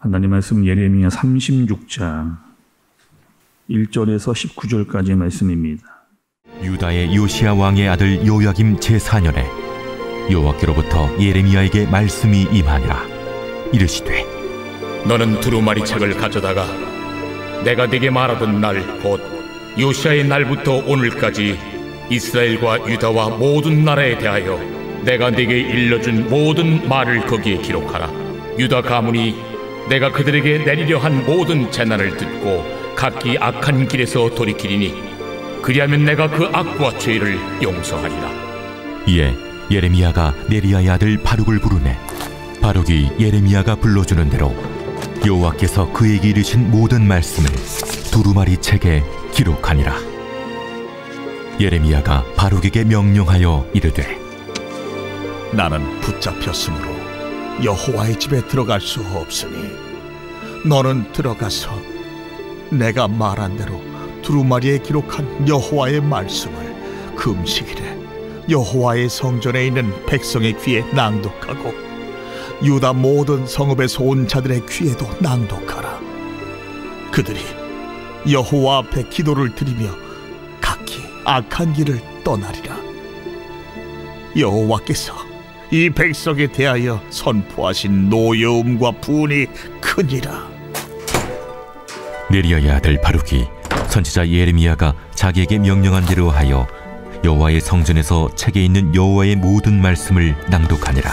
하나님 말씀 예레미야 36장 1절에서 19절까지의 말씀입니다. 유다의 요시야 왕의 아들 요야김 제4년에 여호와께로부터 예레미야에게 말씀이 임하니라. 이르시되 너는 두루마리 책을 가져다가 내가 네게 말하던 날 곧 요시야의 날부터 오늘까지 이스라엘과 유다와 모든 나라에 대하여 내가 네게 일러준 모든 말을 거기에 기록하라. 유다 가문이 내가 그들에게 내리려 한 모든 재난을 듣고 각기 악한 길에서 돌이키리니 그리하면 내가 그 악과 죄를 용서하리라. 이에 예레미야가 네리야의 아들 바룩을 부르매 바룩이 예레미야가 불러주는 대로 여호와께서 그에게 이르신 모든 말씀을 두루마리 책에 기록하니라. 예레미야가 바룩에게 명령하여 이르되 나는 붙잡혔으므로 여호와의 집에 들어갈 수 없으니 너는 들어가서 내가 말한 대로 두루마리에 기록한 여호와의 말씀을 금식일에 여호와의 성전에 있는 백성의 귀에 낭독하고 유다 모든 성읍에서 온 자들의 귀에도 낭독하라. 그들이 여호와 앞에 기도를 드리며 각기 악한 길을 떠나리라. 여호와께서 이 백성에 대하여 선포하신 노여움과 분이 크니라. 네리야의 아들 바룩이 선지자 예레미야가 자기에게 명령한 대로 하여 여호와의 성전에서 책에 있는 여호와의 모든 말씀을 낭독하니라.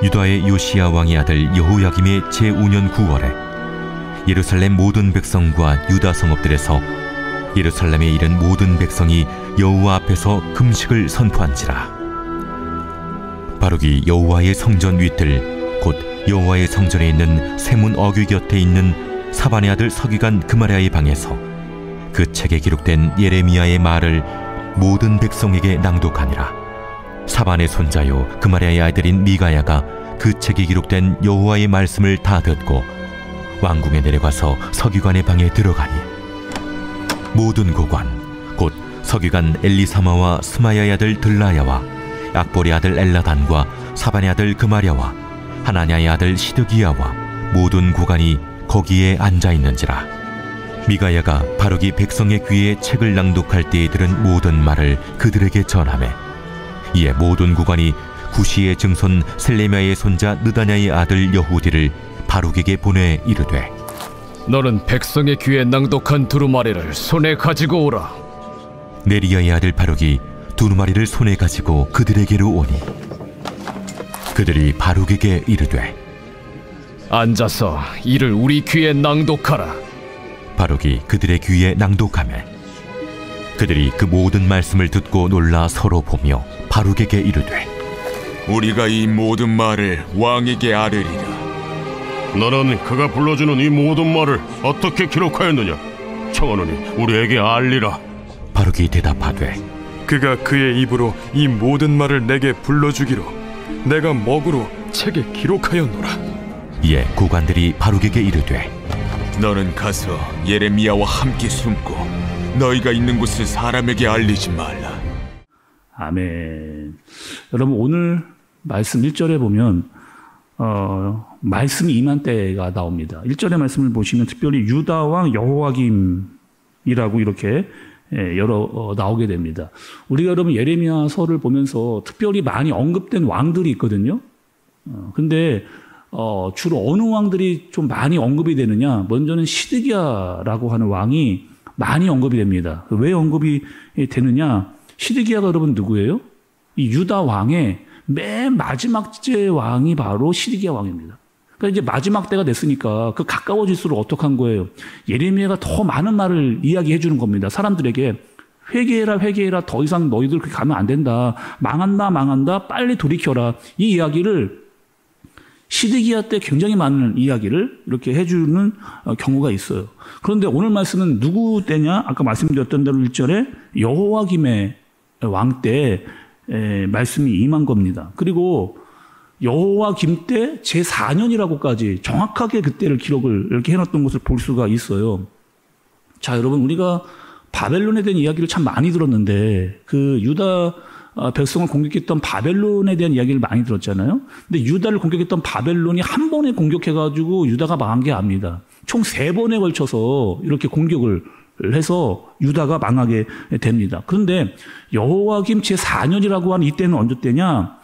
유다의 요시야 왕의 아들 여호야김의 제5년 9월에 예루살렘 모든 백성과 유다 성읍들에서 예루살렘에 이른 모든 백성이 여호와 앞에서 금식을 선포한지라. 바룩이 여호와의 성전 윗들 곧 여호와의 성전에 있는 세문 어귀 곁에 있는 사반의 아들 서기관 그마랴의 방에서 그 책에 기록된 예레미야의 말을 모든 백성에게 낭독하니라. 사반의 손자요 그마랴의 아들인 미가야가 그 책에 기록된 여호와의 말씀을 다 듣고 왕궁에 내려가서 서기관의 방에 들어가니 모든 고관 곧 서기관 엘리사마와 스마야의 아들 들라야와 악보리 아들 엘라단과 사반의 아들 그마랴와 하나냐의 아들 시드기야와 모든 고관이 거기에 앉아있는지라. 미가야가 바룩이 백성의 귀에 책을 낭독할 때에 들은 모든 말을 그들에게 전하매 이에 모든 고관이 구시의 증손 셀레미야의 손자 느다냐의 아들 여후디를 바룩에게 보내 이르되 너는 백성의 귀에 낭독한 두루마리를 손에 가지고 오라. 네리야의 아들 바룩이 두루마리를 손에 가지고 그들에게로 오니 그들이 바룩에게 이르되 앉아서 이를 우리 귀에 낭독하라. 바룩이 그들의 귀에 낭독하매 그들이 그 모든 말씀을 듣고 놀라 서로 보며 바룩에게 이르되 우리가 이 모든 말을 왕에게 아뢰리라. 너는 그가 불러주는 이 모든 말을 어떻게 기록하였느냐? 청하노니 우리에게 알리라. 바룩이 대답하되 그가 그의 입으로 이 모든 말을 내게 불러주기로 내가 먹으로 책에 기록하였노라. 이에 고관들이 바룩에게 이르되 너는 가서 예레미야와 함께 숨고 너희가 있는 곳을 사람에게 알리지 말라. 아멘. 여러분 오늘 말씀 1절에 보면 말씀이 임한 때가 나옵니다. 1절의 말씀을 보시면 특별히 유다 왕 여호야김이라고 이렇게 나오게 됩니다. 우리가 여러분 예레미야서를 보면서 특별히 많이 언급된 왕들이 있거든요. 근데 주로 어느 왕들이 좀 많이 언급이 되느냐? 먼저는 시드기야라고 하는 왕이 많이 언급이 됩니다. 왜 언급이 되느냐? 시드기야가 여러분 누구예요? 이 유다 왕의 맨 마지막째 왕이 바로 시드기야 왕입니다. 그러니까 이제 마지막 때가 됐으니까 그 가까워질수록 어떡한 거예요? 예레미야가 더 많은 말을 이야기해 주는 겁니다. 사람들에게 회개해라 회개해라 더 이상 너희들 그렇게 가면 안 된다. 망한다 망한다 빨리 돌이켜라. 이 이야기를 시드기야 때 굉장히 많은 이야기를 이렇게 해주는 경우가 있어요. 그런데 오늘 말씀은 누구 때냐? 아까 말씀드렸던 대로 1절에 여호야김의 왕 때 말씀이 임한 겁니다. 그리고 여호야김 때 제4년이라고까지 정확하게 그때를 기록을 이렇게 해놨던 것을 볼 수가 있어요. 자, 여러분 우리가 바벨론에 대한 이야기를 참 많이 들었는데 그 유다 백성을 공격했던 바벨론에 대한 이야기를 많이 들었잖아요. 근데 유다를 공격했던 바벨론이 한 번에 공격해가지고 유다가 망한 게 아닙니다. 총 3번에 걸쳐서 이렇게 공격을 해서 유다가 망하게 됩니다. 그런데 여호와김 제4년이라고 하는 이때는 언제 때냐?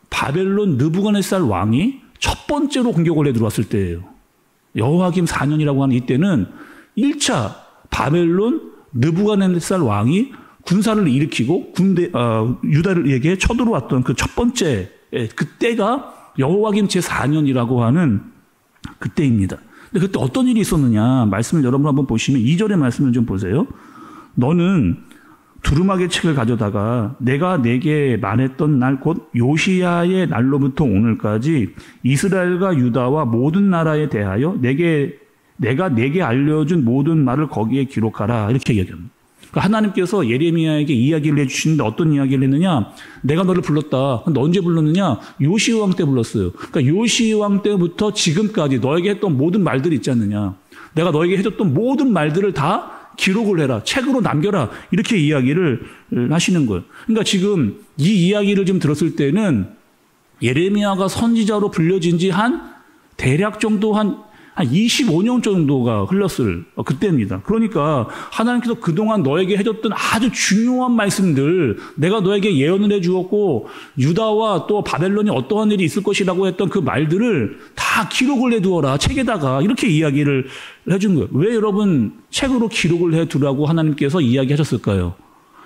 바벨론 느부갓네살 왕이 첫 번째로 공격을 해 들어왔을 때예요. 여호와김 4년이라고 하는 이때는 1차 바벨론 느부갓네살 왕이 군사를 일으키고 유다에게 쳐들어왔던 그 첫 번째 그때가 여호와김 제4년이라고 하는 그때입니다. 근데 그때 어떤 일이 있었느냐? 말씀을 여러분 한번 보시면 2절의 말씀을 좀 보세요. 너는 두루마기 책을 가져다가 내가 내게 말했던 날 곧 요시야의 날로부터 오늘까지 이스라엘과 유다와 모든 나라에 대하여 내가 내게 알려준 모든 말을 거기에 기록하라. 이렇게 얘기합니다. 그러니까 하나님께서 예레미야에게 이야기를 해주시는데 어떤 이야기를 했느냐? 내가 너를 불렀다. 너 언제 불렀느냐? 요시 왕 때 불렀어요. 그러니까 요시 왕 때부터 지금까지 너에게 했던 모든 말들이 있지 않느냐? 내가 너에게 해줬던 모든 말들을 다 기록을 해라. 책으로 남겨라. 이렇게 이야기를 하시는 거예요. 그러니까 지금 이 이야기를 좀 들었을 때는 예레미야가 선지자로 불려진 지 대략 정도 한 25년 정도가 흘렀을 그때입니다. 그러니까 하나님께서 그동안 너에게 해줬던 아주 중요한 말씀들, 내가 너에게 예언을 해주었고 유다와 또 바벨론이 어떠한 일이 있을 것이라고 했던 그 말들을 다 기록을 해두어라. 책에다가 이렇게 이야기를 해준 거예요. 왜 여러분 책으로 기록을 해두라고 하나님께서 이야기하셨을까요?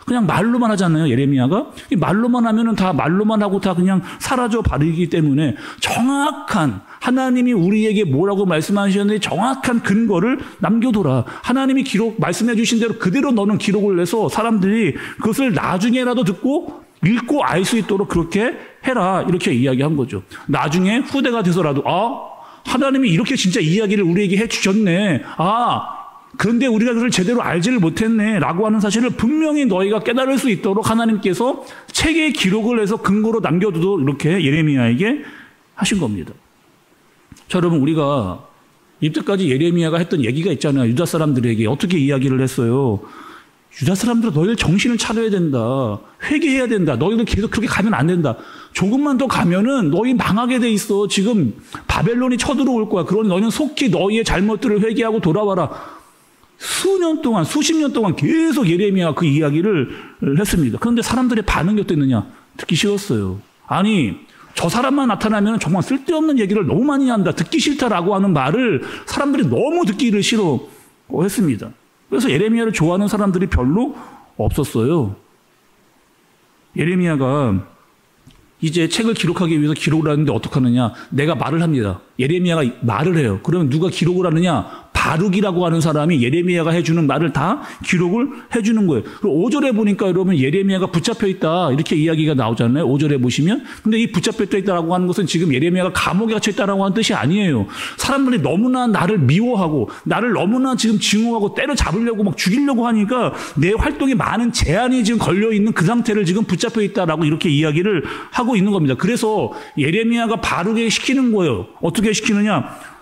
그냥 말로만 하잖아요, 예레미야가. 말로만 하면은 다 말로만 하고 다 그냥 사라져 버리기 때문에 정확한 하나님이 우리에게 뭐라고 말씀하셨는지 정확한 근거를 남겨둬라. 하나님이 말씀해 주신 대로 그대로 너는 기록을 해서 사람들이 그것을 나중에라도 듣고 읽고 알 수 있도록 그렇게 해라. 이렇게 이야기한 거죠. 나중에 후대가 돼서라도 하나님이 이렇게 진짜 이야기를 우리에게 해 주셨네. 그런데 우리가 그걸 제대로 알지를 못했네 라고 하는 사실을 분명히 너희가 깨달을 수 있도록 하나님께서 책에 기록을 해서 근거로 남겨두도록 이렇게 예레미야에게 하신 겁니다. 자, 여러분, 우리가 이때까지 예레미야가 했던 얘기가 있잖아요. 유다 사람들에게 어떻게 이야기를 했어요? 유다 사람들은 너희들 정신을 차려야 된다. 회개해야 된다. 너희들 계속 그렇게 가면 안 된다. 조금만 더 가면은 너희 망하게 돼 있어. 지금 바벨론이 쳐들어올 거야. 그러니 너희는 속히 너희의 잘못들을 회개하고 돌아와라. 수년 동안, 수십 년 동안 계속 예레미야가 그 이야기를 했습니다. 그런데 사람들의 반응이 어땠느냐? 듣기 싫었어요. 아니, 저 사람만 나타나면 정말 쓸데없는 얘기를 너무 많이 한다. 듣기 싫다라고 하는 말을 사람들이 너무 듣기를 싫어했습니다. 그래서 예레미야를 좋아하는 사람들이 별로 없었어요. 예레미야가 이제 책을 기록하기 위해서 기록을 하는데 어떻게 하느냐? 내가 말을 합니다. 예레미야가 말을 해요. 그러면 누가 기록을 하느냐? 바룩이라고 하는 사람이 예레미야가 해주는 말을 다 기록을 해주는 거예요. 그리고 5절에 보니까 여러분 예레미야가 붙잡혀 있다 이렇게 이야기가 나오잖아요. 5절에 보시면. 근데 이 붙잡혀 있다라고 하는 것은 지금 예레미야가 감옥에 갇혀 있다라고 하는 뜻이 아니에요. 사람들이 너무나 나를 미워하고 나를 너무나 지금 증오하고 때려잡으려고 막 죽이려고 하니까 내 활동에 많은 제한이 지금 걸려있는 그 상태를 지금 붙잡혀 있다라고 이렇게 이야기를 하고 있는 겁니다. 그래서 예레미야가 바룩에게 시키는 거예요. 어떻게 시키느냐?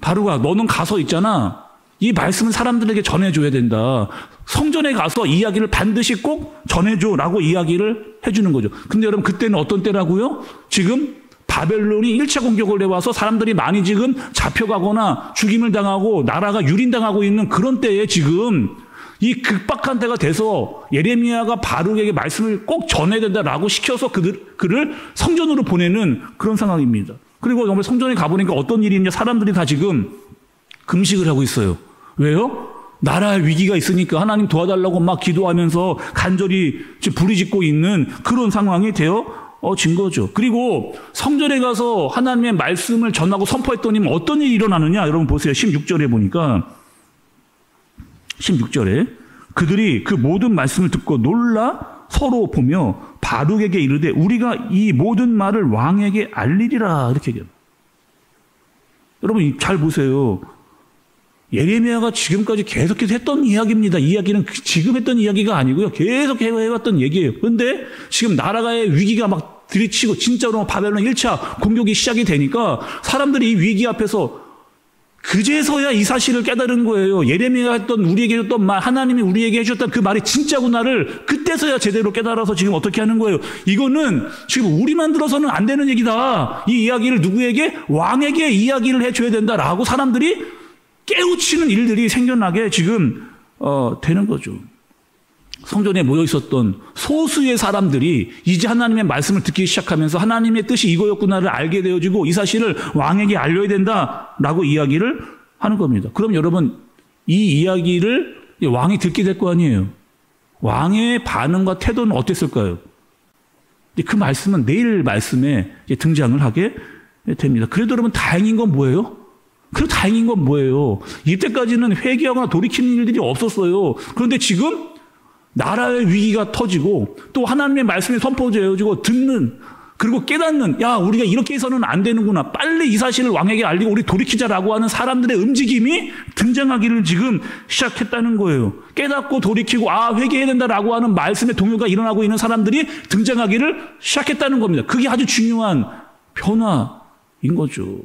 바룩아, 너는 가서 있잖아. 이 말씀을 사람들에게 전해줘야 된다. 성전에 가서 이야기를 반드시 꼭 전해줘라고 이야기를 해주는 거죠. 근데 여러분 그때는 어떤 때라고요? 지금 바벨론이 1차 공격을 해와서 사람들이 많이 지금 잡혀가거나 죽임을 당하고 나라가 유린당하고 있는 그런 때에 지금 이 극박한 때가 돼서 예레미야가 바룩에게 말씀을 꼭 전해야 된다라고 시켜서 그를 성전으로 보내는 그런 상황입니다. 그리고 정말 성전에 가보니까 어떤 일이 있냐? 사람들이 다 지금 금식을 하고 있어요. 왜요? 나라의 위기가 있으니까 하나님 도와달라고 막 기도하면서 간절히 부르짖고 있는 그런 상황이 되어진 거죠. 그리고 성전에 가서 하나님의 말씀을 전하고 선포했더니 어떤 일이 일어나느냐? 여러분 보세요. 16절에 보니까 16절에 그들이 그 모든 말씀을 듣고 놀라 서로 보며 바룩에게 이르되 우리가 이 모든 말을 왕에게 알리리라 이렇게 얘기합니다. 여러분 잘 보세요. 예레미야가 지금까지 계속해서 했던 이야기입니다. 이야기는 지금 했던 이야기가 아니고요. 계속 해왔던 얘기예요. 그런데 지금 나라의 위기가 막 들이치고 진짜로 바벨론 1차 공격이 시작이 되니까 사람들이 이 위기 앞에서 그제서야 이 사실을 깨달은 거예요. 예레미야가 했던 우리에게 해줬던 말, 하나님이 우리에게 해줬던 그 말이 진짜구나를 그때 그때서야 제대로 깨달아서 지금 어떻게 하는 거예요? 이거는 지금 우리만 들어서는 안 되는 얘기다. 이 이야기를 누구에게? 왕에게 이야기를 해줘야 된다라고 사람들이 깨우치는 일들이 생겨나게 지금 되는 거죠. 성전에 모여 있었던 소수의 사람들이 이제 하나님의 말씀을 듣기 시작하면서 하나님의 뜻이 이거였구나를 알게 되어지고 이 사실을 왕에게 알려야 된다라고 이야기를 하는 겁니다. 그럼 여러분 이 이야기를 왕이 듣게 될 거 아니에요. 왕의 반응과 태도는 어땠을까요? 그 말씀은 내일 말씀에 등장을 하게 됩니다. 그래도 여러분 다행인 건 뭐예요? 그리고 다행인 건 뭐예요? 이때까지는 회개하거나 돌이키는 일들이 없었어요. 그런데 지금 나라의 위기가 터지고 또 하나님의 말씀이 선포되어지고 듣는 그리고 깨닫는 야 우리가 이렇게 해서는 안 되는구나. 빨리 이 사실을 왕에게 알리고 우리 돌이키자라고 하는 사람들의 움직임이 등장하기를 지금 시작했다는 거예요. 깨닫고 돌이키고 회개해야 된다라고 하는 말씀의 동요가 일어나고 있는 사람들이 등장하기를 시작했다는 겁니다. 그게 아주 중요한 변화인 거죠.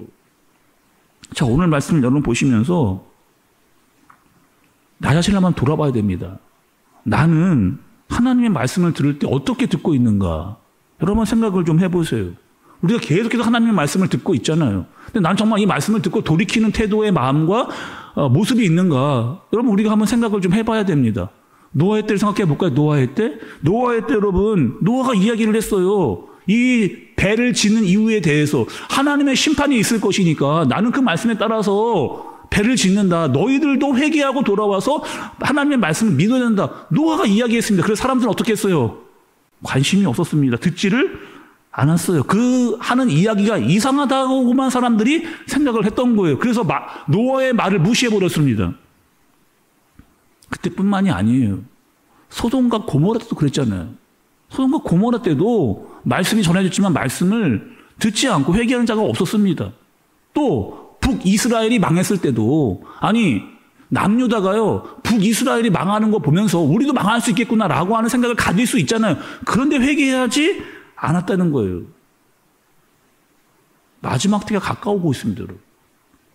자, 오늘 말씀을 여러분 보시면서 나 자신을 한번 돌아봐야 됩니다. 나는 하나님의 말씀을 들을 때 어떻게 듣고 있는가? 여러분 생각을 좀 해보세요. 우리가 계속해서 하나님의 말씀을 듣고 있잖아요. 근데 난 정말 이 말씀을 듣고 돌이키는 태도의 마음과 모습이 있는가? 여러분 우리가 한번 생각을 좀 해봐야 됩니다. 노아의 때를 생각해 볼까요? 노아의 때? 노아의 때 여러분 노아가 이야기를 했어요. 이 배를 짓는 이유에 대해서 하나님의 심판이 있을 것이니까 나는 그 말씀에 따라서 배를 짓는다. 너희들도 회개하고 돌아와서 하나님의 말씀을 믿어야 된다. 노아가 이야기했습니다. 그래서 사람들은 어떻게 했어요? 관심이 없었습니다. 듣지를 않았어요. 그 하는 이야기가 이상하다고만 사람들이 생각을 했던 거예요. 그래서 노아의 말을 무시해버렸습니다. 그때뿐만이 아니에요. 소돔과 고모라 때도 그랬잖아요. 소돔과 고모라 때도 말씀이 전해졌지만 말씀을 듣지 않고 회개하는 자가 없었습니다. 또 북이스라엘이 망했을 때도 남유다가요 북이스라엘이 망하는 거 보면서 우리도 망할 수 있겠구나라고 하는 생각을 가질 수 있잖아요. 그런데 회개하지 않았다는 거예요. 마지막 때가 가까우고 있습니다. 여러분.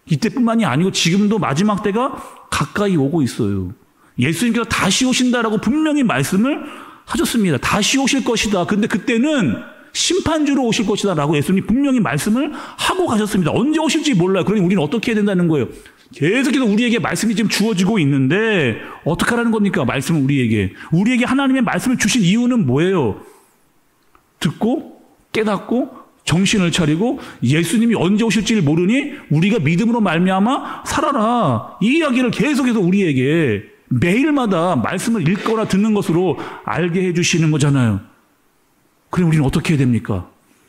이때뿐만이 아니고 지금도 마지막 때가 가까이 오고 있어요. 예수님께서 다시 오신다라고 분명히 말씀을 하셨습니다. 다시 오실 것이다. 근데 그때는 심판주로 오실 것이다 라고 예수님이 분명히 말씀을 하고 가셨습니다. 언제 오실지 몰라요. 그러니 우리는 어떻게 해야 된다는 거예요? 계속해서 우리에게 말씀이 지금 주어지고 있는데 어떻게 하라는 겁니까? 말씀은 우리에게 하나님의 말씀을 주신 이유는 뭐예요? 듣고 깨닫고 정신을 차리고 예수님이 언제 오실지를 모르니 우리가 믿음으로 말미암아 살아라. 이 이야기를 계속해서 우리에게 매일마다 말씀을 읽거나 듣는 것으로 알게 해주시는 거잖아요. 그럼 우리는 어떻게 해야 됩니까?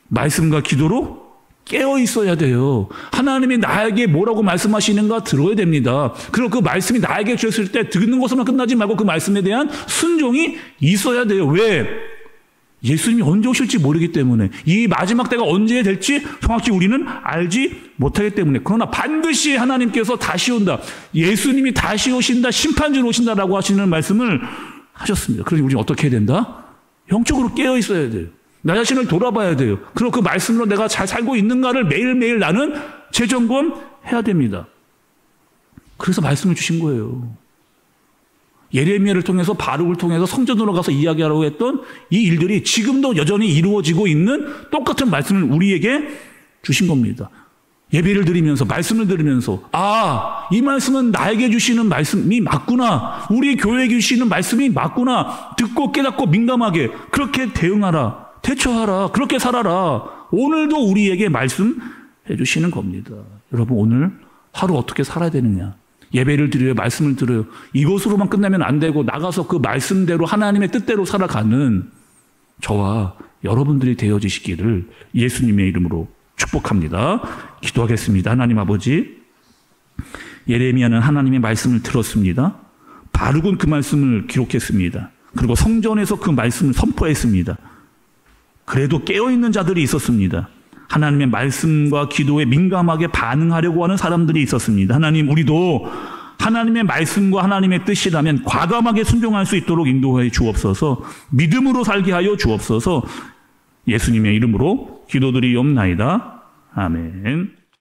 말씀과 기도로 깨어 있어야 돼요. 하나님이 나에게 뭐라고 말씀하시는가 들어야 됩니다. 그리고 그 말씀이 나에게 주셨을 때 듣는 것으로만 끝나지 말고 그 말씀에 대한 순종이 있어야 돼요. 왜? 예수님이 언제 오실지 모르기 때문에 이 마지막 때가 언제 될지 정확히 우리는 알지 못하기 때문에 그러나 반드시 하나님께서 다시 온다. 예수님이 다시 오신다. 심판주로 오신다라고 하시는 말씀을 하셨습니다. 그러니 우리는 어떻게 해야 된다? 영적으로 깨어 있어야 돼요. 나 자신을 돌아봐야 돼요. 그리고 그 말씀으로 내가 잘 살고 있는가를 매일매일 나는 재점검해야 됩니다. 그래서 말씀을 주신 거예요. 예레미야를 통해서 바룩을 통해서 성전으로 가서 이야기하라고 했던 이 일들이 지금도 여전히 이루어지고 있는 똑같은 말씀을 우리에게 주신 겁니다. 예배를 드리면서 말씀을 들으면서 이 말씀은 나에게 주시는 말씀이 맞구나. 우리 교회에 주시는 말씀이 맞구나. 듣고 깨닫고 민감하게 그렇게 대응하라. 대처하라. 그렇게 살아라. 오늘도 우리에게 말씀해 주시는 겁니다. 여러분 오늘 하루 어떻게 살아야 되느냐. 예배를 드려요. 말씀을 들어요. 이것으로만 끝나면 안 되고 나가서 그 말씀대로 하나님의 뜻대로 살아가는 저와 여러분들이 되어지시기를 예수님의 이름으로 축복합니다. 기도하겠습니다. 하나님 아버지, 예레미야는 하나님의 말씀을 들었습니다. 바룩은 그 말씀을 기록했습니다. 그리고 성전에서 그 말씀을 선포했습니다. 그래도 깨어있는 자들이 있었습니다. 하나님의 말씀과 기도에 민감하게 반응하려고 하는 사람들이 있었습니다. 하나님, 우리도 하나님의 말씀과 하나님의 뜻이라면 과감하게 순종할 수 있도록 인도해 주옵소서. 믿음으로 살게 하여 주옵소서. 예수님의 이름으로 기도드리옵나이다. 아멘.